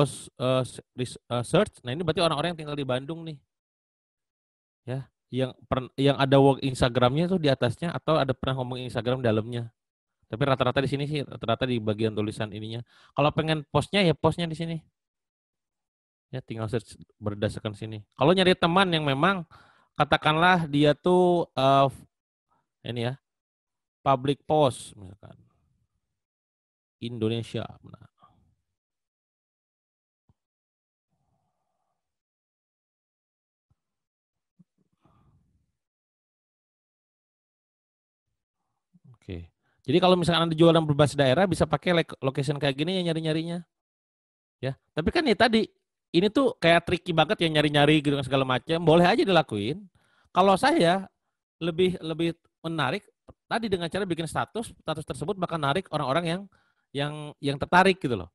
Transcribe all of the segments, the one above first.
post search. Nah, ini berarti orang-orang yang tinggal di Bandung nih. Ya, yang ada work Instagramnya tuh di atasnya atau ada pernah ngomong Instagram dalamnya. Tapi rata-rata di sini sih, rata-rata di bagian tulisan ininya. Kalau pengen postnya ya postnya di sini. Ya, tinggal search berdasarkan sini. Kalau nyari teman yang memang katakanlah dia tuh ini ya, public post misalkan Indonesia. Nah, oke. Jadi kalau misalkan Anda jualan berbasis daerah bisa pakai location kayak gini ya nyari-nyarinya. Ya. Tapi kan ya tadi ini tuh kayak tricky banget ya nyari-nyari gitu kan segala macam. Boleh aja dilakuin. Kalau saya lebih lebih menarik tadi dengan cara bikin status tersebut bakal narik orang-orang yang tertarik gitu loh.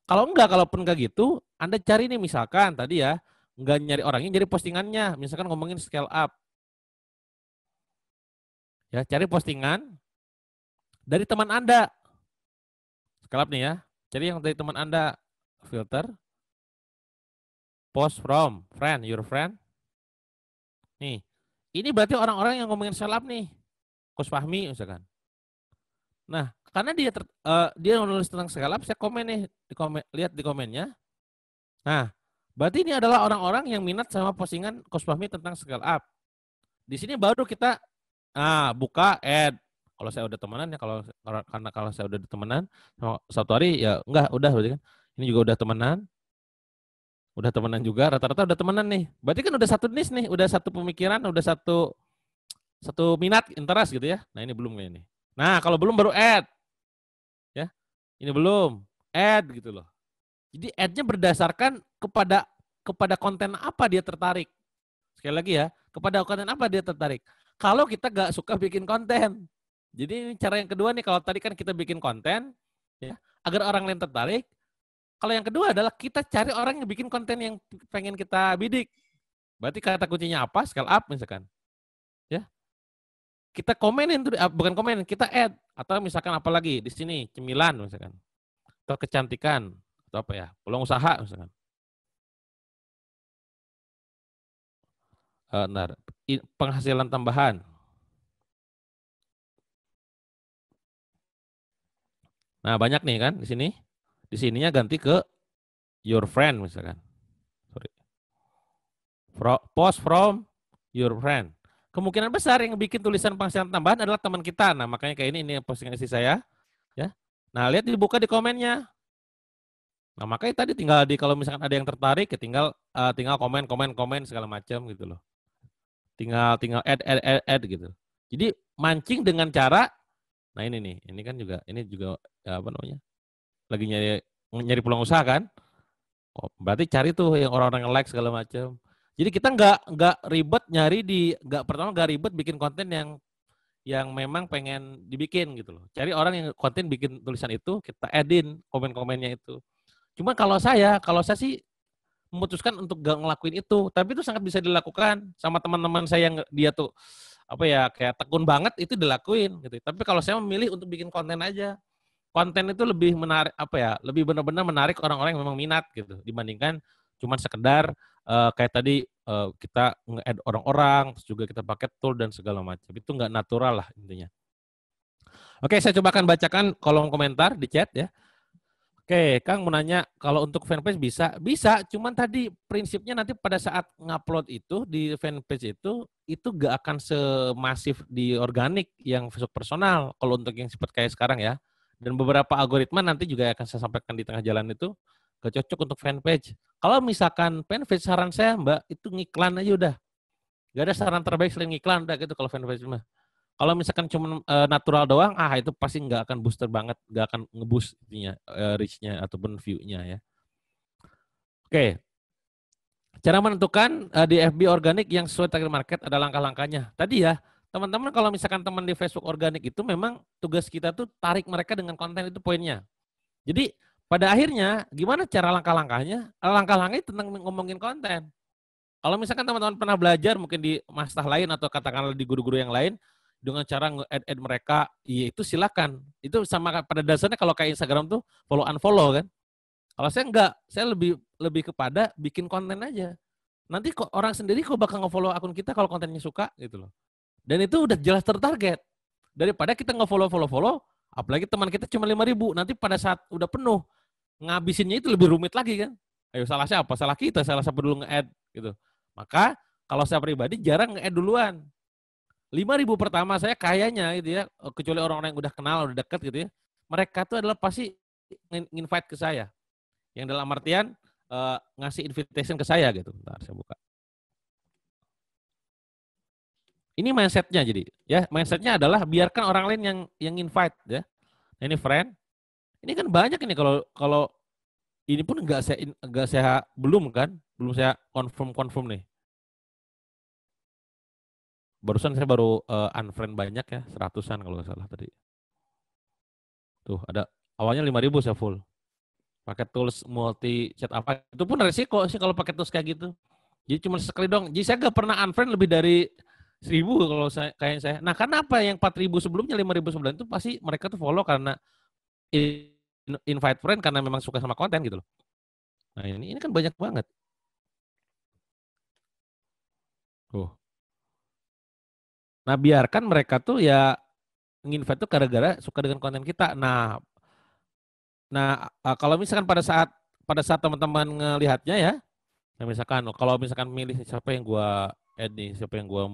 Kalau enggak, kalaupun enggak gitu, Anda cari nih misalkan tadi ya, enggak nyari orangnya, nyari postingannya. Misalkan ngomongin scale up. Ya, cari postingan dari teman Anda. Scale up nih ya. Cari yang dari teman Anda. Filter. Post from friend, your friend. Nih. Ini berarti orang-orang yang ngomongin scale up nih. Coach Fahmi misalkan. Nah, karena dia nulis tentang scale up, saya komen nih, lihat di komennya. Nah, berarti ini adalah orang-orang yang minat sama postingan Coach Fahmi tentang scale up. Di sini baru kita buka add. Kalau saya udah temenan ya, karena kalau saya udah temenan satu hari ya enggak, udah berarti kan. Ini juga udah temenan. Udah temenan juga, rata-rata udah temenan nih. Berarti kan udah satu niche nih, udah satu pemikiran, udah satu minat, interest gitu ya. Nah, ini belum kayak ini. Nah, kalau belum baru add. Ya. Ini belum. Add gitu loh. Jadi add-nya berdasarkan kepada konten apa dia tertarik. Sekali lagi ya, kepada konten apa dia tertarik. Kalau kita gak suka bikin konten. Jadi ini cara yang kedua nih, kalau tadi kan kita bikin konten, ya, agar orang lain tertarik. Kalau yang kedua adalah kita cari orang yang bikin konten yang pengen kita bidik. Berarti kata kuncinya apa? Scale up misalkan. Ya. Kita komenin tuh, bukan komen, kita add. Atau misalkan apa lagi di sini, cemilan misalkan. Atau kecantikan. Atau apa ya, peluang usaha misalkan. Penghasilan tambahan. Nah, banyak nih kan di sini. Di sininya ganti ke your friend misalkan. Sorry. Post from your friend. Kemungkinan besar yang bikin tulisan penghasilan tambahan adalah teman kita. Nah, makanya kayak ini postingan istri saya, ya. Nah, lihat dibuka di komennya. Nah, makanya tadi tinggal kalau misalkan ada yang tertarik, ya tinggal komen segala macam gitu loh. Tinggal add gitu. Jadi mancing dengan cara, nah ini kan juga apa namanya? Lagi nyari peluang usaha kan? Oh, berarti cari tuh yang orang-orang yang like segala macam. Jadi kita nggak ribet nyari pertama nggak ribet bikin konten yang memang pengen dibikin gitu loh. Cari orang yang konten bikin tulisan itu, kita edin komen-komennya itu. Cuma kalau saya sih memutuskan untuk gak ngelakuin itu, tapi itu sangat bisa dilakukan sama teman-teman saya yang dia tuh apa ya kayak tekun banget itu dilakuin gitu. Tapi kalau saya memilih untuk bikin konten aja. Konten itu lebih menarik lebih benar-benar menarik orang-orang yang memang minat gitu dibandingkan cuman sekedar kayak tadi kita nge-add orang-orang terus juga kita pakai tool dan segala macam. Itu nggak natural lah intinya. Oke, saya coba akan bacakan kolom komentar di chat ya. Oke, Kang mau nanya kalau untuk fanpage bisa, cuman tadi prinsipnya nanti pada saat ngupload itu di fanpage itu gak akan semasif di organik yang Facebook personal kalau untuk yang seperti kayak sekarang ya. Dan beberapa algoritma nanti juga akan saya sampaikan di tengah jalan itu gak cocok untuk fanpage. Kalau misalkan fanpage saran saya Mbak itu ngiklan aja udah. Gak ada saran terbaik selain ngiklan udah gitu kalau fanpage mah. Kalau misalkan cuma natural doang, itu pasti nggak akan booster banget, nggak akan ngeboost reach-nya ataupun view-nya ya. Oke, cara menentukan di FB organik yang sesuai target market ada langkah-langkahnya. Tadi ya, teman-teman kalau misalkan teman di Facebook organik itu memang tugas kita tuh tarik mereka dengan konten itu poinnya. Jadi pada akhirnya gimana cara langkah-langkahnya? Langkah-langkahnya tentang ngomongin konten. Kalau misalkan teman-teman pernah belajar mungkin di mastah lain atau katakanlah di guru-guru yang lain, dengan cara nge-add mereka, ya itu silakan. Itu sama pada dasarnya kalau kayak Instagram tuh follow unfollow kan. Kalau saya enggak, saya lebih lebih kepada bikin konten aja. Nanti kok orang sendiri kok bakal nge-follow akun kita kalau kontennya suka gitu loh. Dan itu udah jelas tertarget. Daripada kita nge-follow, apalagi teman kita cuma 5.000, nanti pada saat udah penuh, ngabisinnya itu lebih rumit lagi kan. Ayo salah siapa? Salah kita, salah siapa dulu nge-add gitu. Maka kalau saya pribadi jarang nge-add duluan. 5.000 pertama saya kayaknya gitu ya, kecuali orang-orang yang udah kenal, udah deket gitu ya, mereka tuh adalah pasti invite ke saya. Yang dalam artian ngasih invitation ke saya gitu. Bentar, saya buka. Ini mindsetnya jadi, ya mindsetnya adalah biarkan orang lain yang invite ya. Nah, ini friend, ini kan banyak ini kalau kalau ini pun nggak saya belum kan, belum saya confirm nih. Barusan saya baru unfriend banyak ya, 100-an kalau nggak salah tadi. Tuh ada awalnya 5.000 saya full. Pakai tools multi chat apa itu pun resiko sih kalau pakai tools kayak gitu. Jadi cuma sekali dong. Jadi saya nggak pernah unfriend lebih dari 1.000 kalau saya kayak saya. Nah, kenapa yang 4.000 sebelumnya 5.000 sebelumnya itu pasti mereka tuh follow karena invite friend karena memang suka sama konten gitu loh. Nah, ini kan banyak banget. Tuh. Nah, biarkan mereka tuh ya nginvite tuh gara-gara suka dengan konten kita. Nah, kalau misalkan pada saat teman-teman ngelihatnya ya, nah misalkan kalau misalkan milih siapa yang gua add nih, siapa yang gua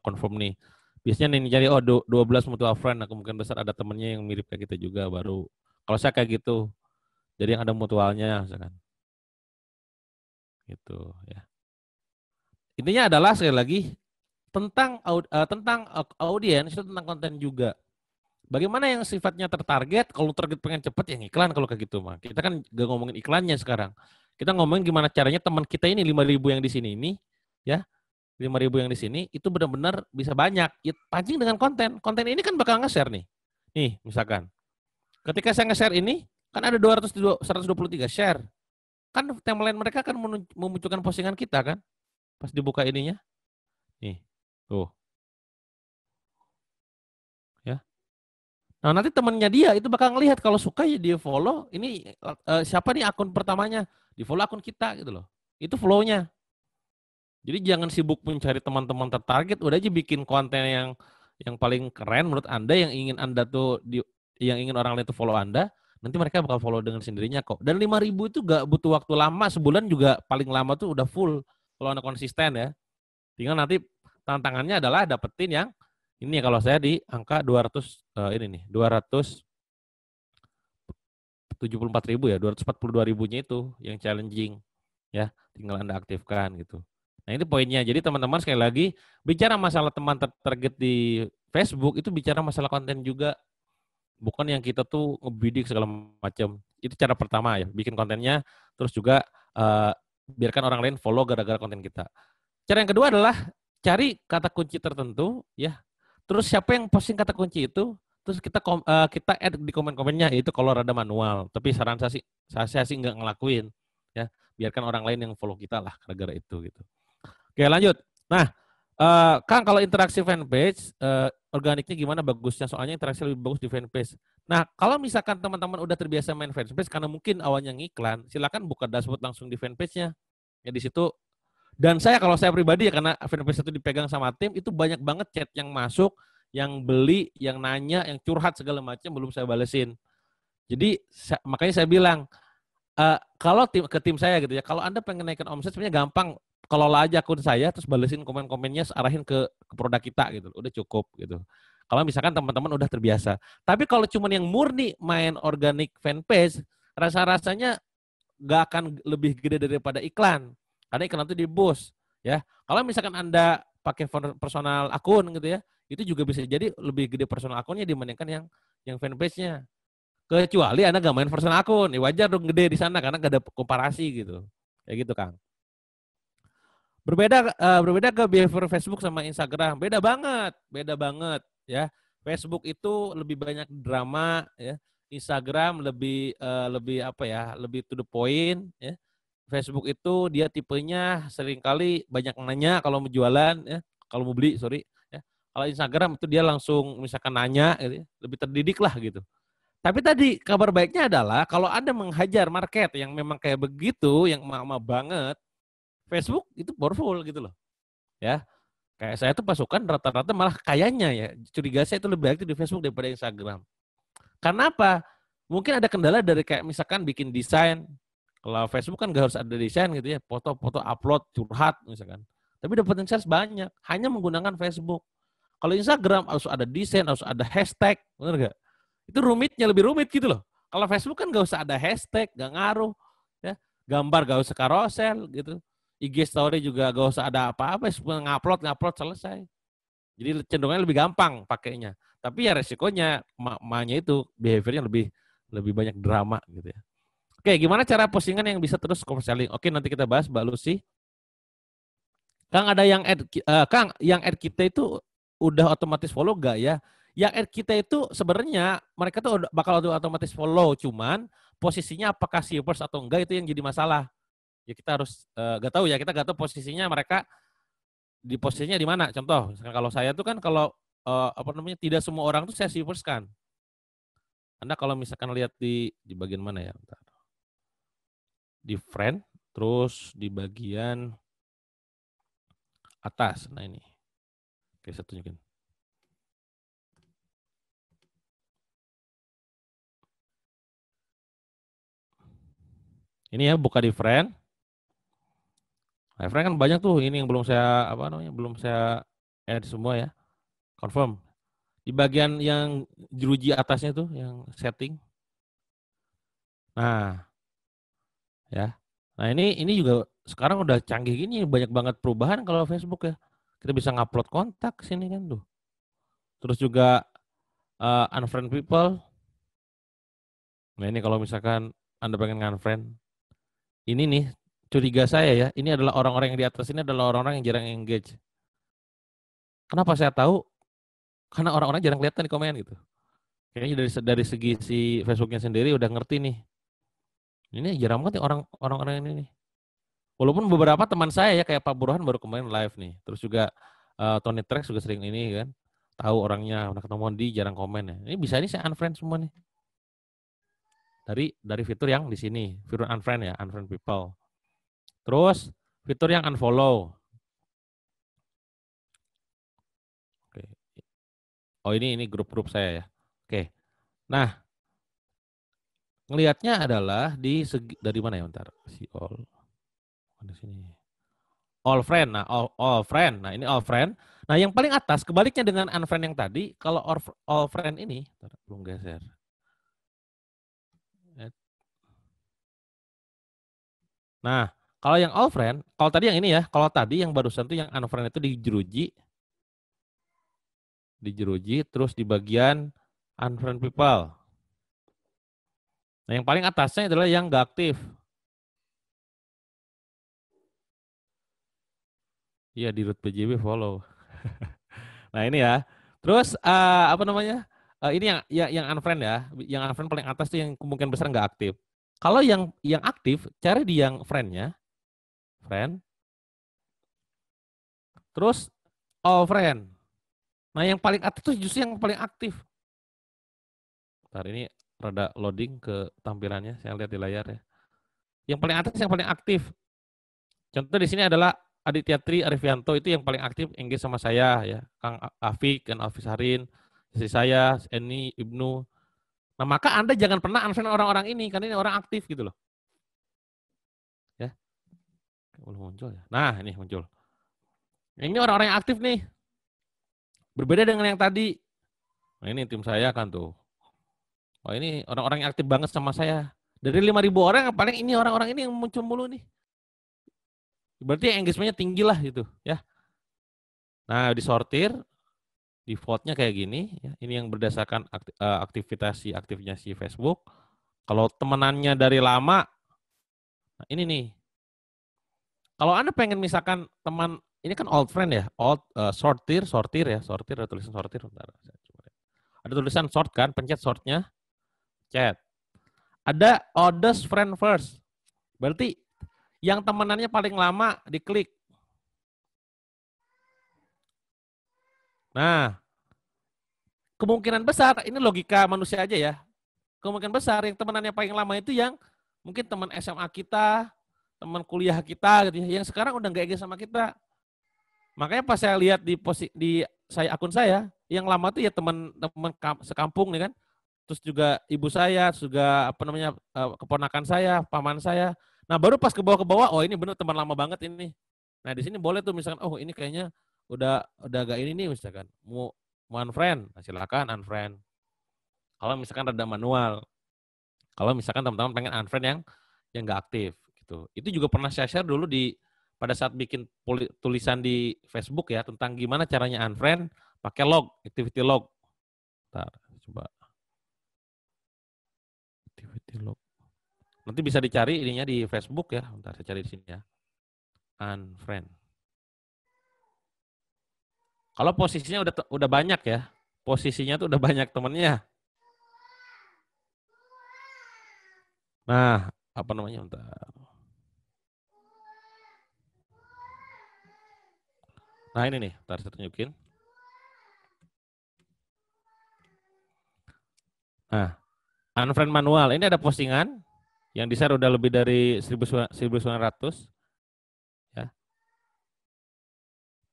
confirm nih. Biasanya nih jadi 12 mutual friend, nah kemungkinan besar ada temennya yang mirip kayak kita juga baru. Kalau saya kayak gitu, jadi yang ada mutualnya misalkan. Gitu ya. Intinya adalah sekali lagi tentang audiens itu tentang konten juga. Bagaimana yang sifatnya tertarget, kalau target pengen cepet yang iklan kalau kayak gitu mah. Kita kan gak ngomongin iklannya sekarang. Kita ngomongin gimana caranya teman kita ini 5.000 yang di sini ini ya, 5.000 yang di sini itu benar-benar bisa banyak. Ya, pancing dengan konten. Konten ini kan bakal nge-share nih. Nih, misalkan. Ketika saya nge-share ini, kan ada 123 share. Kan timeline mereka kan memunculkan postingan kita kan. Pas dibuka ininya. Nih. Tuh. Ya. Nah, nanti temennya dia itu bakal ngelihat kalau suka ya dia follow. Ini siapa nih akun pertamanya? Di follow akun kita gitu loh. Itu flow-nya. Jadi jangan sibuk mencari teman-teman tertarget, udah aja bikin konten yang paling keren menurut Anda yang ingin Anda tuh yang ingin orang lain tuh follow Anda, nanti mereka bakal follow dengan sendirinya kok. Dan 5.000 itu gak butuh waktu lama, sebulan juga paling lama tuh udah full kalau Anda konsisten ya. Tinggal nanti tantangannya adalah dapetin yang ini kalau saya di angka 200 ini nih, 274.000 ya, 242.000-nya itu yang challenging ya, tinggal Anda aktifkan gitu. Nah, ini poinnya. Jadi teman-teman sekali lagi bicara masalah teman target di Facebook itu bicara masalah konten juga, bukan yang kita tuh ngebidik segala macam. Itu cara pertama ya, bikin kontennya, terus juga biarkan orang lain follow gara-gara konten kita. Cara yang kedua adalah cari kata kunci tertentu ya. Terus siapa yang posting kata kunci itu, terus kita add di komen-komennya, itu kalau rada manual. Tapi saran saya sih nggak ngelakuin ya. Biarkan orang lain yang follow kita lah gara-gara itu gitu. Oke, lanjut. Nah, Kang, kalau interaksi fanpage, organiknya gimana bagusnya? Soalnya interaksi lebih bagus di fanpage. Nah, kalau misalkan teman-teman udah terbiasa main fanpage, karena mungkin awalnya ngiklan, silakan buka dashboard langsung di fanpage-nya. Ya di situ. Dan kalau saya pribadi ya, karena fanpage itu dipegang sama tim, itu banyak banget chat yang masuk, yang beli, yang nanya, yang curhat segala macam, belum saya balesin. Jadi, makanya saya bilang, kalau ke tim saya gitu ya, kalau Anda pengen naikkan omset sebenarnya gampang, kelola aja akun saya terus balesin komen-komennya arahin ke produk kita gitu. Udah cukup gitu. Kalau misalkan teman-teman udah terbiasa. Tapi kalau cuma yang murni main organik fanpage, rasa-rasanya nggak akan lebih gede daripada iklan. Karena iklan itu di boost ya. Kalau misalkan Anda pakai personal akun gitu ya, itu juga bisa jadi lebih gede personal akunnya dibandingkan yang fanpage-nya. Kecuali Anda nggak main personal akun, ya wajar dong gede di sana karena nggak ada komparasi gitu. Kayak gitu, Kang. Berbeda ke behavior Facebook sama Instagram. Beda banget ya. Facebook itu lebih banyak drama ya. Instagram lebih apa ya? Lebih to the point ya. Facebook itu dia tipenya seringkali banyak nanya kalau mau jualan ya, kalau mau beli, sorry ya. Kalau Instagram itu dia langsung misalkan nanya gitu ya, lebih terdidik lah gitu. Tapi tadi kabar baiknya adalah kalau Anda menghajar market yang memang kayak begitu, yang emak-emak banget, Facebook itu powerful gitu loh. Ya, kayak saya tuh pasukan rata-rata malah kayaknya ya, curiga saya itu lebih aktif di Facebook daripada Instagram. Karena apa? Mungkin ada kendala dari kayak misalkan bikin desain. Kalau Facebook kan gak harus ada desain gitu ya, foto-foto upload, curhat misalkan. Tapi dapat sales banyak, hanya menggunakan Facebook. Kalau Instagram harus ada desain, harus ada hashtag, bener gak? Itu rumitnya lebih rumit gitu loh. Kalau Facebook kan gak usah ada hashtag, gak ngaruh. Ya. Gambar gak usah carousel gitu. IG story juga gak usah ada apa-apa, ngupload selesai. Jadi cenderungnya lebih gampang pakainya. Tapi ya resikonya emak-emaknya itu behaviornya lebih banyak drama gitu ya. Oke, gimana cara postingan yang bisa terus commercial? Oke, nanti kita bahas Mbak Lucy. Kang ada yang Kang, yang add kita itu udah otomatis follow gak ya? Yang add kita itu sebenarnya mereka tuh bakal otomatis follow, cuman posisinya apakah shippers atau enggak itu yang jadi masalah. Ya kita harus gak tahu ya, kita gak tahu posisinya mereka di posisinya di mana. Contoh, kalau saya tuh kan kalau apa namanya tidak semua orang tuh saya shippers kan. Anda kalau misalkan lihat di bagian mana ya? Bentar. Di friend, terus di bagian atas. Nah ini. Oke, saya tunjukin. Ini ya, buka di friend. Nah, friend kan banyak tuh, ini yang belum saya apa namanya, belum saya add semua ya. Confirm. Di bagian yang jeruji atasnya tuh yang setting. Nah, ya. Nah, ini juga sekarang udah canggih gini, banyak banget perubahan kalau Facebook ya. Kita bisa ngupload kontak sini kan tuh. Terus juga unfriend people. Nah, ini kalau misalkan Anda pengen unfriend, ini nih curiga saya ya, ini adalah orang-orang yang di atas ini adalah orang-orang yang jarang engage. Kenapa saya tahu? Karena orang-orang jarang kelihatan di komen gitu. Kayaknya dari segi si Facebooknya sendiri udah ngerti nih. Ini jarang banget nih orang-orang ini nih. Walaupun beberapa teman saya ya kayak Pak Burhan baru kemarin live nih. Terus juga Tony Trex juga sering ini kan. Tahu orangnya, udah ketemu di jarang komen ya. Ini bisa ini saya unfriend semua nih. Dari fitur yang di sini, fitur unfriend ya, unfriend people. Terus fitur yang unfollow. Oke. Oh ini grup-grup saya ya. Oke. Nah, ngelihatnya adalah di segi dari mana ya bentar? Si all di sini. All friend. Nah, all friend. Nah, ini all friend. Nah, yang paling atas kebaliknya dengan unfriend yang tadi, kalau all friend ini belum geser. Nah, kalau yang all friend, kalau tadi yang ini ya, kalau tadi yang barusan tuh yang unfriend itu dijeruji terus di bagian unfriend people. Nah, yang paling atasnya adalah yang nggak aktif. Iya, di root PJB follow. Nah, ini ya. Terus apa namanya? Ini yang unfriend ya. Yang unfriend paling atas tuh yang kemungkinan besar nggak aktif. Kalau yang aktif, cari di yang friend-nya, friend. Terus all friend. Nah, yang paling aktif tuh justru yang paling aktif. Ntar ini rada loading ke tampilannya, saya lihat di layar ya. Yang paling atas yang paling aktif. Contoh di sini adalah Aditya Tri Arifianto itu yang paling aktif engage sama saya ya. Kang Afik dan Alvis Harin, istri saya, Eni, Ibnu. Nah, maka Anda jangan pernah unfriend orang-orang ini karena ini orang aktif gitu loh. Ya. Belum muncul ya. Nah, ini muncul. Ini orang-orang yang aktif nih. Berbeda dengan yang tadi. Nah, ini tim saya kan tuh. Oh, ini orang-orang yang aktif banget sama saya. Dari 5.000 orang paling ini orang-orang ini yang muncul mulu nih. Berarti engagementnya tinggi lah gitu ya. Nah, disortir, defaultnya kayak gini. Ya. Ini yang berdasarkan aktivitas aktifnya si Facebook. Kalau temenannya dari lama, nah ini nih. Kalau Anda pengen misalkan teman, ini kan old friend ya, old sortir ya, sortir ada tulisan sortir. Bentar, ada tulisan sort kan, pencet sortnya, chat. Ada oldest friend first. Berarti yang temenannya paling lama diklik. Nah, kemungkinan besar, ini logika manusia aja ya. kemungkinan besar yang temenannya paling lama itu yang mungkin teman SMA kita, teman kuliah kita gitu ya, yang sekarang udah nggak engage sama kita. Makanya pas saya lihat di akun saya, yang lama tuh ya teman-teman sekampung nih kan. Terus juga ibu saya, juga apa namanya keponakan saya, paman saya. Nah, baru pas ke bawah, oh ini bener teman lama banget ini. Nah, di sini boleh tuh misalkan, oh ini kayaknya udah agak ini nih misalkan. Mau unfriend, nah, silakan unfriend. Kalau misalkan rada manual. Kalau misalkan teman-teman pengen unfriend yang nggak aktif gitu. Itu juga pernah saya share dulu pada saat bikin tulisan di Facebook ya tentang gimana caranya unfriend pakai log, activity log. Bentar, coba activity log. Nanti bisa dicari ininya di Facebook ya. Bentar saya cari di sini ya. Unfriend. Kalau posisinya udah banyak ya. Posisinya tuh udah banyak temennya. Nah, apa namanya? Bentar. Nah, ini nih, bentar saya tunjukin. Nah, unfriend manual. Ini ada postingan yang di-share udah lebih dari 1.900 ya.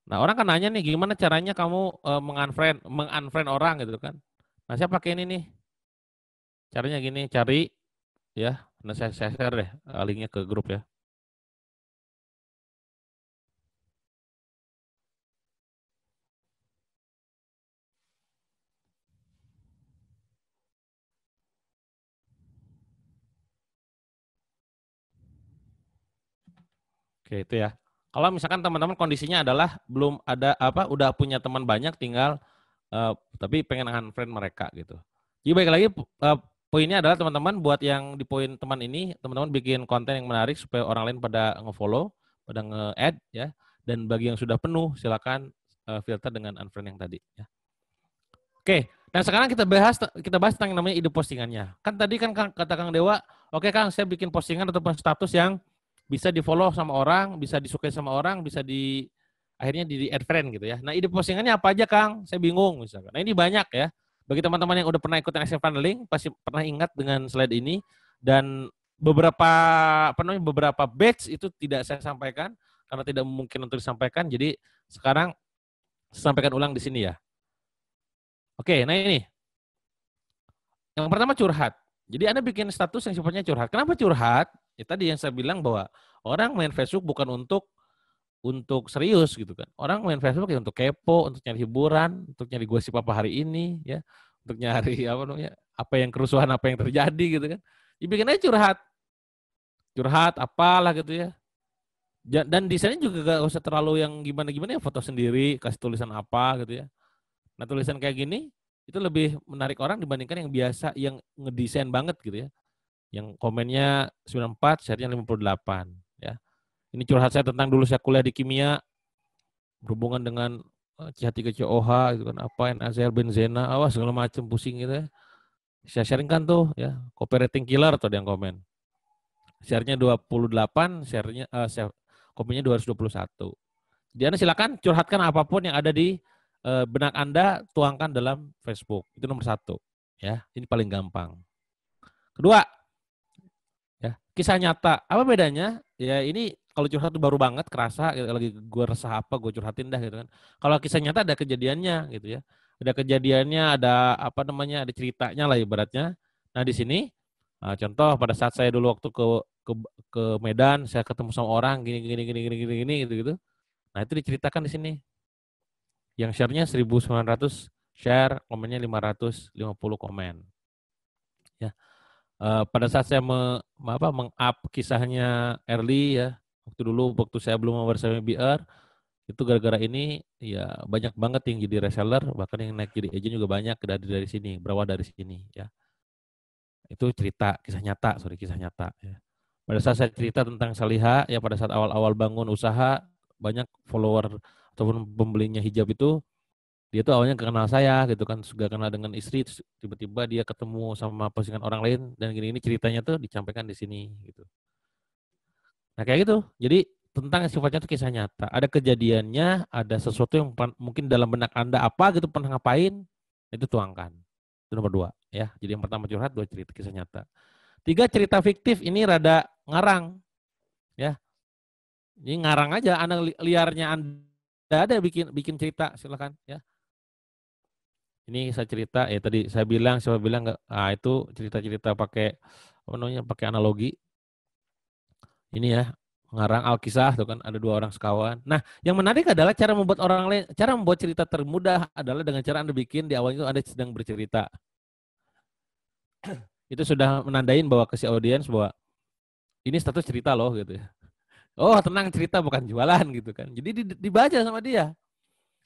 Nah, orang kan nanya nih gimana caranya kamu mengunfriend orang gitu kan. Nah, saya pakai ini nih. Caranya gini, cari ya. Nah, saya share deh linknya ke grup ya. Oke, itu ya. Kalau misalkan teman-teman kondisinya adalah belum ada udah punya teman banyak tinggal tapi pengen unfriend mereka gitu. Jadi baik lagi poinnya adalah teman-teman buat yang di poin teman ini, teman-teman bikin konten yang menarik supaya orang lain pada nge-follow, pada nge-add ya. Dan bagi yang sudah penuh silakan filter dengan unfriend yang tadi ya. Oke, dan sekarang kita bahas tentang yang namanya ide postingannya. Kan tadi kan kata Kang Dewa, oke Kang, saya bikin postingan ataupun status yang bisa di-follow sama orang, bisa disukai sama orang, bisa akhirnya di add friend gitu ya. Nah, ide postingannya apa aja Kang? Saya bingung misalkan. Nah, ini banyak ya. Bagi teman-teman yang udah pernah ikutin active funneling pasti pernah ingat dengan slide ini dan beberapa batch itu tidak saya sampaikan karena tidak mungkin untuk disampaikan. Jadi sekarang saya sampaikan ulang di sini ya. Oke, nah ini. Yang pertama curhat. Jadi Anda bikin status yang sifatnya curhat. Kenapa curhat? Ya tadi yang saya bilang bahwa orang main Facebook bukan untuk serius gitu kan. Orang main Facebook ya untuk kepo, untuk nyari hiburan, untuk nyari gosip apa hari ini ya, untuk nyari apa yang kerusuhan apa yang terjadi gitu kan. Dibikin aja curhat. Curhat apalah gitu ya. Dan desainnya juga gak usah terlalu yang gimana-gimana ya, foto sendiri, kasih tulisan apa gitu ya. Nah, tulisan kayak gini itu lebih menarik orang dibandingkan yang biasa yang ngedesain banget gitu ya. Yang komennya 94, share-nya 58 ya. Ini curhat saya tentang dulu saya kuliah di kimia berhubungan dengan C3COH gitu kan, apa NaCl benzena, awas segala macam pusing gitu ya. Saya sharingkan tuh ya, copywriting killer tuh yang komen. Share-nya 28, komennya 221. Jadi Anda silakan curhatkan apapun yang ada di benak Anda, tuangkan dalam Facebook. Itu nomor 1. Ya, ini paling gampang. Kedua, ya, kisah nyata. Apa bedanya? Ya ini kalau curhat itu baru banget kerasa lagi gue resah apa gue curhatin dah gitu kan. Kalau kisah nyata ada kejadiannya gitu ya. Ada kejadiannya, ada ceritanya lah ibaratnya. Nah, di sini contoh pada saat saya dulu waktu ke Medan, saya ketemu sama orang gini gitu. Nah, itu diceritakan di sini. Yang share-nya 1.900 share, komennya 550 komen. Ya. Pada saat saya meng-up kisahnya Early ya, waktu saya belum bersama BR, itu gara-gara ini ya banyak banget yang jadi reseller, bahkan yang naik jadi agent juga banyak dari sini, berawal dari sini ya. Itu kisah nyata ya. Pada saat saya cerita tentang Saliha ya, pada saat awal-awal bangun usaha, banyak follower ataupun pembelinya hijab itu dia tuh awalnya gak kenal saya gitu kan, sudah kenal dengan istri, tiba-tiba dia ketemu sama postingan orang lain dan gini ceritanya tuh disampaikan di sini gitu. Nah kayak gitu, jadi tentang sifatnya tuh kisah nyata, ada kejadiannya, ada sesuatu yang mungkin dalam benak Anda apa gitu pernah ngapain, itu tuangkan. Itu nomor 2 ya. Jadi yang pertama curhat, 2 cerita kisah nyata. 3 cerita fiktif, ini rada ngarang ya. Ini ngarang aja, Anda liarnya Anda ada bikin cerita, silakan ya. Ini saya cerita ya, tadi saya bilang, siapa bilang enggak, itu cerita-cerita pakai apa namanya, pakai analogi. Ini ya, ngarang Alkisah tuh kan, ada 2 orang sekawan. Nah, yang menarik adalah cara membuat cerita termudah adalah dengan cara Anda bikin di awal itu Anda sedang bercerita. Itu sudah menandain bahwa ke si audiens bahwa ini status cerita loh gitu ya. Oh, tenang, cerita bukan jualan gitu kan. Jadi dibaca sama dia.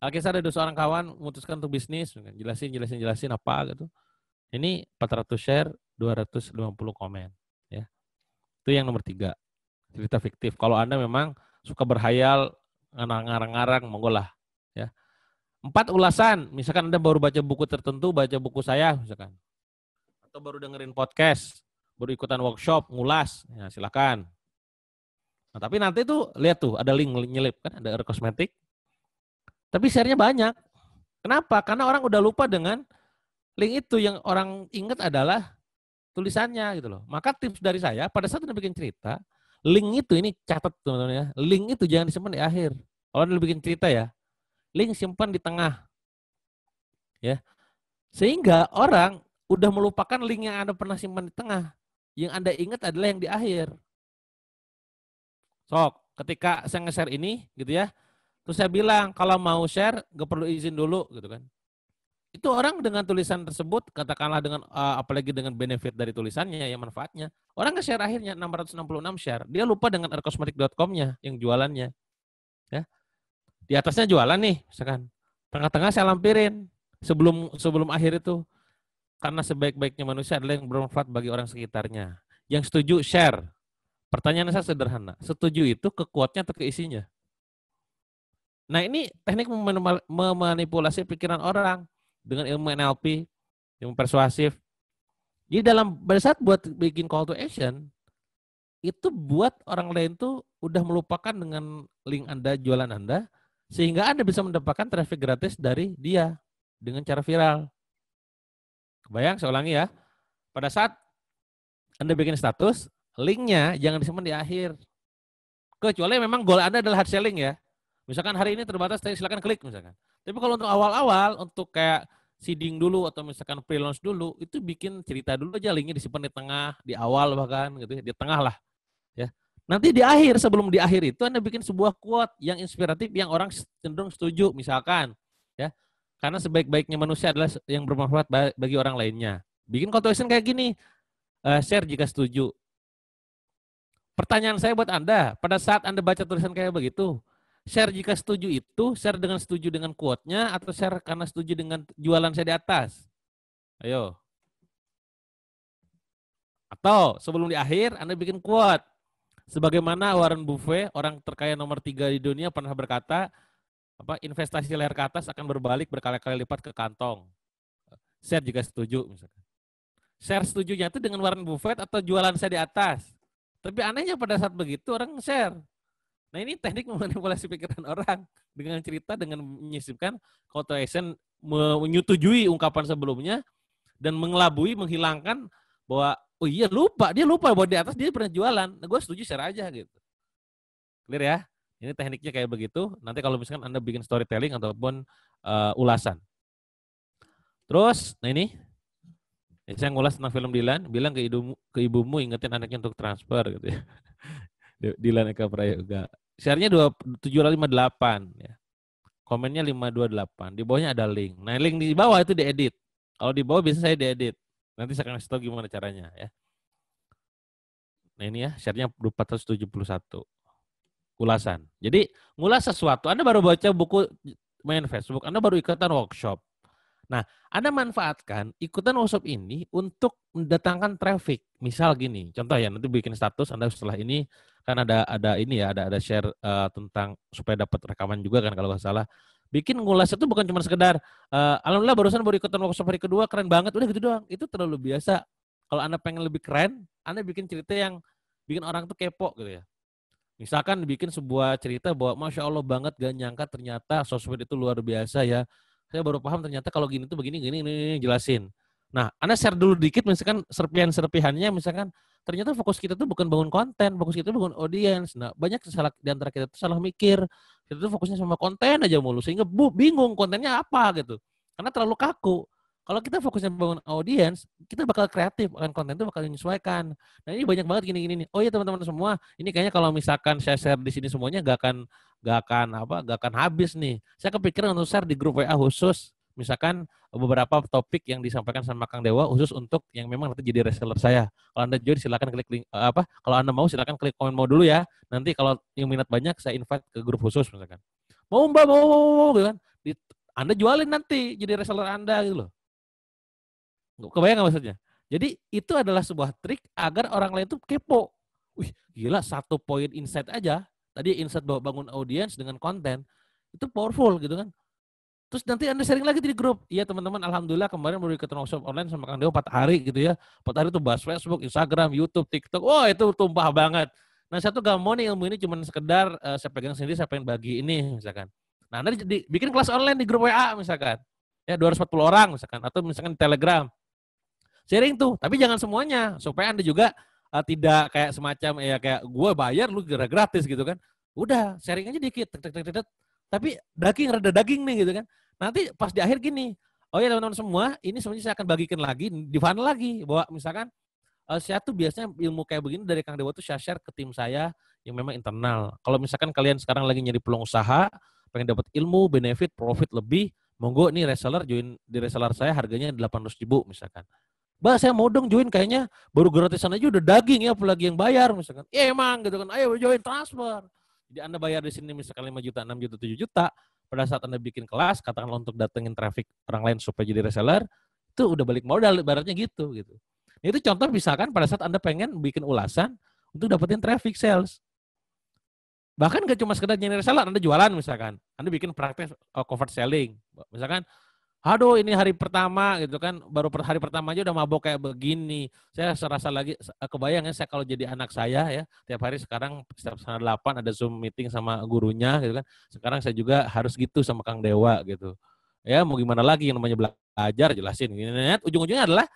Alkisah ada 2 seorang kawan memutuskan untuk bisnis, jelasin apa gitu. Ini 400 share, 250 komen ya. Itu yang nomor 3. Cerita fiktif. Kalau Anda memang suka berhayal, ngarang-ngarang, monggo lah ya. 4, ulasan. Misalkan Anda baru baca buku tertentu, baca buku saya misalkan. Atau baru dengerin podcast, baru ikutan workshop, ngulas, ya silakan. Nah, tapi nanti tuh lihat tuh ada link nyelip kan, ada kosmetik. Tapi share-nya banyak. Kenapa? Karena orang udah lupa dengan link itu, yang orang ingat adalah tulisannya gitu loh. Maka tips dari saya, pada saat Anda bikin cerita, link itu, ini catat teman-teman ya, link itu jangan disimpan di akhir. Kalau Anda bikin cerita ya, link simpan di tengah. Ya. Sehingga orang udah melupakan link yang Anda pernah simpan di tengah. Yang Anda ingat adalah yang di akhir. Sok, ketika saya nge-share ini gitu ya, terus saya bilang kalau mau share gak perlu izin dulu gitu kan. Itu orang dengan tulisan tersebut, katakanlah dengan apalagi dengan benefit dari tulisannya, yang manfaatnya, orang nge-share akhirnya 666 share, dia lupa dengan erkosmetik.com-nya yang jualannya. Ya. Di atasnya jualan nih, misalkan. Tengah-tengah saya lampirin sebelum akhir itu, karena sebaik-baiknya manusia adalah yang bermanfaat bagi orang sekitarnya. Yang setuju share. Pertanyaan saya sederhana, setuju itu ke quote-nya atau ke isinya? Nah, ini teknik memanipulasi pikiran orang dengan ilmu NLP, ilmu persuasif. Jadi pada saat buat bikin call to action, itu buat orang lain tuh udah melupakan dengan link Anda, jualan Anda, sehingga Anda bisa mendapatkan traffic gratis dari dia dengan cara viral. Kebayang, saya ulangi ya. Pada saat Anda bikin status, linknya jangan disimpan di akhir. Kecuali memang goal Anda adalah hard selling ya. Misalkan hari ini terbatas, silakan klik misalkan. Tapi kalau untuk awal-awal, untuk kayak seeding dulu atau misalkan pre-launch dulu, itu bikin cerita dulu aja, linknya disimpan di tengah, di awal bahkan gitu ya, di tengah lah ya. Nanti di akhir, sebelum di akhir itu Anda bikin sebuah quote yang inspiratif yang orang cenderung setuju misalkan ya. Karena sebaik-baiknya manusia adalah yang bermanfaat bagi orang lainnya. Bikin call to action kayak gini, share jika setuju. Pertanyaan saya buat Anda, pada saat Anda baca tulisan kayak begitu, share jika setuju itu, share dengan setuju dengan quote-nya, atau share karena setuju dengan jualan saya di atas? Ayo. Atau sebelum di akhir, Anda bikin quote. Sebagaimana Warren Buffett, orang terkaya nomor 3 di dunia, pernah berkata, investasi leher ke atas akan berbalik berkali-kali lipat ke kantong. Share jika setuju, misalkan. Share setujunya itu dengan Warren Buffett atau jualan saya di atas. Tapi anehnya pada saat begitu orang share. Nah, ini teknik memanipulasi pikiran orang dengan cerita, dengan menyisipkan call to action, menyetujui ungkapan sebelumnya, dan mengelabui, menghilangkan bahwa oh iya dia lupa bahwa di atas dia pernah jualan. Nah, gue setuju share aja gitu. Clear ya? Ini tekniknya kayak begitu. Nanti kalau misalkan Anda bikin storytelling ataupun ulasan. Terus, nah ini saya ngulas tentang film Dilan, bilang ke ibumu ingetin anaknya untuk transfer gitu ya. Dilan Eka Prayoga. Share-nya 758 ya. Komennya 528. Di bawahnya ada link. Nah, link di bawah itu diedit. Kalau di bawah biasa saya diedit. Nanti saya akan kasih tahu gimana caranya ya. Nah, ini ya, share-nya 471. Ulasan. Jadi, ngulas sesuatu. Anda baru baca buku, main Facebook, Anda baru ikutan workshop. Nah, Anda manfaatkan ikutan workshop ini untuk mendatangkan traffic. Misal gini, contoh ya, nanti bikin status Anda setelah ini kan ada ini ya, ada share tentang supaya dapat rekaman juga kan kalau nggak salah. Bikin ngulas itu bukan cuma sekedar alhamdulillah barusan baru ikutan workshop hari kedua, keren banget, udah gitu doang. Itu terlalu biasa. Kalau Anda pengen lebih keren, Anda bikin cerita yang bikin orang tuh kepo gitu ya. Misalkan bikin sebuah cerita bahwa Masya Allah banget, gak nyangka ternyata sosmed itu luar biasa ya. Saya baru paham ternyata kalau gini tuh begini, gini, jelasin. Nah, Anda share dulu dikit misalkan serpihan-serpihannya misalkan ternyata fokus kita tuh bukan bangun konten, fokus kita bangun audience. Nah, banyak salah di antara kita tuh salah mikir. Kita tuh fokusnya sama konten aja mulu sehingga bingung kontennya apa gitu. Karena terlalu kaku. Kalau kita fokusnya bangun audience, kita bakal kreatif, akan konten itu bakal menyesuaikan. Nah, ini banyak banget gini-gini nih. Oh iya teman-teman semua, ini kayaknya kalau misalkan saya share di sini semuanya gak akan habis nih. Saya kepikiran untuk share di grup WA khusus, misalkan beberapa topik yang disampaikan sama Kang Dewa khusus untuk yang memang nanti jadi reseller saya. Kalau Anda join silakan klik link kalau Anda mau silakan klik komen mau dulu ya. Nanti kalau yang minat banyak saya invite ke grup khusus misalkan. Mau Mbak, mau gitu kan. Anda jualin nanti jadi reseller Anda gitu loh. Kebayang nggak maksudnya? Jadi itu adalah sebuah trik agar orang lain tuh kepo. Wih, gila, satu poin insight aja. Tadi insight bahwa bangun audience dengan konten itu powerful gitu kan. Terus nanti Anda sharing lagi di grup. Iya teman-teman, alhamdulillah kemarin baru ikut workshop online sama Kang Dewa 4 hari gitu ya. 4 hari itu bahas Facebook, Instagram, YouTube, TikTok. Wah, itu tumpah banget. Nah, saya tuh gak mau nih ilmu ini cuma sekedar saya pegang sendiri, saya pengen bagi ini misalkan. Nah, Anda bikin kelas online di grup WA misalkan. Ya, 240 orang misalkan. Atau misalkan di Telegram. Sharing tuh, tapi jangan semuanya. Supaya Anda juga tidak kayak semacam ya kayak gue bayar, lu gratis gitu kan. Udah, sharing aja dikit. Tapi rada daging nih gitu kan. Nanti pas di akhir gini, oh ya teman-teman semua, ini sebenarnya saya akan bagikan lagi, di funnel lagi, bahwa misalkan saya tuh biasanya ilmu kayak begini dari Kang Dewa tuh saya share ke tim saya yang memang internal. Kalau misalkan kalian sekarang lagi nyari peluang usaha, pengen dapat ilmu, benefit, profit lebih, monggo nih reseller join di reseller saya harganya 800.000 misalkan. Mbak saya mau dong join, kayaknya baru gratisan aja udah daging ya, apalagi yang bayar misalkan. Iya emang gitu kan, ayo join transfer. Jadi Anda bayar di sini misalkan 5 juta, 6 juta, 7 juta, pada saat Anda bikin kelas, katakanlah untuk datengin traffic orang lain supaya jadi reseller, itu udah balik modal, ibaratnya gitu. Itu contoh misalkan pada saat Anda pengen bikin ulasan untuk dapetin traffic sales. Bahkan gak cuma sekedar jadi reseller, Anda jualan misalkan. Anda bikin praktek convert selling. Misalkan, aduh ini hari pertama gitu kan, baru hari pertama aja udah mabok kayak begini. Saya serasa lagi, kebayang ya saya kalau jadi anak saya ya, tiap hari sekarang setiap setengah 8 ada Zoom meeting sama gurunya gitu kan. Sekarang saya juga harus gitu sama Kang Dewa gitu. Ya mau gimana lagi yang namanya belajar, jelasin. Ujung-ujungnya adalah,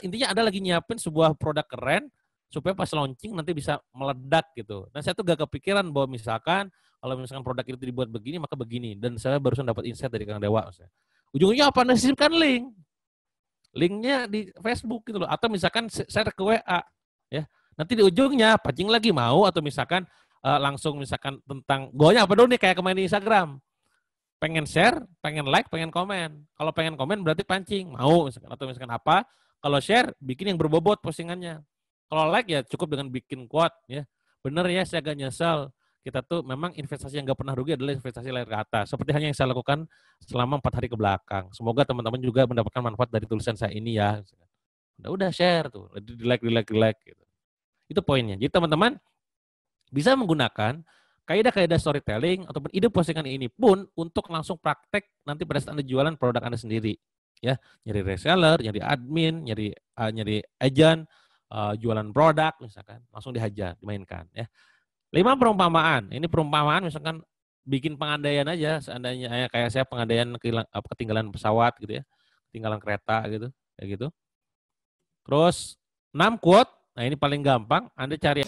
intinya ada lagi nyiapin sebuah produk keren, supaya pas launching nanti bisa meledak gitu. Nah saya tuh gak kepikiran bahwa misalkan, kalau misalkan produk itu dibuat begini, maka begini. Dan saya barusan dapat insight dari Kang Dewa. Ujung-ujungnya apa? Nasibkan link. Linknya di Facebook gitu loh. Atau misalkan share ke WA. Ya. Nanti di ujungnya pancing lagi mau, atau misalkan langsung misalkan tentang, goalnya apa dulu nih kayak kemarin di Instagram. Pengen share, pengen like, pengen komen. Kalau pengen komen berarti pancing. Mau misalkan. Atau misalkan apa. Kalau share, bikin yang berbobot postingannya. Kalau like ya cukup dengan bikin quote. Ya. Bener ya, saya agak nyesal. Kita tuh memang investasi yang gak pernah rugi adalah investasi layar ke atas. Seperti hanya yang saya lakukan selama 4 hari ke belakang. Semoga teman-teman juga mendapatkan manfaat dari tulisan saya ini ya. Udah share tuh, di like gitu. Itu poinnya. Jadi teman-teman bisa menggunakan kaidah-kaidah storytelling ataupun ide postingan ini pun untuk langsung praktek nanti pada saat Anda jualan produk Anda sendiri. Ya, nyari reseller, nyari admin, nyari agent, jualan produk misalkan, langsung dihajar, dimainkan ya. 5 perumpamaan. Ini perumpamaan misalkan bikin pengandaian aja, seandainya kayak saya pengandaian ketinggalan pesawat gitu ya, ketinggalan kereta gitu, kayak gitu. Terus 6 quote. Nah, ini paling gampang. Anda cari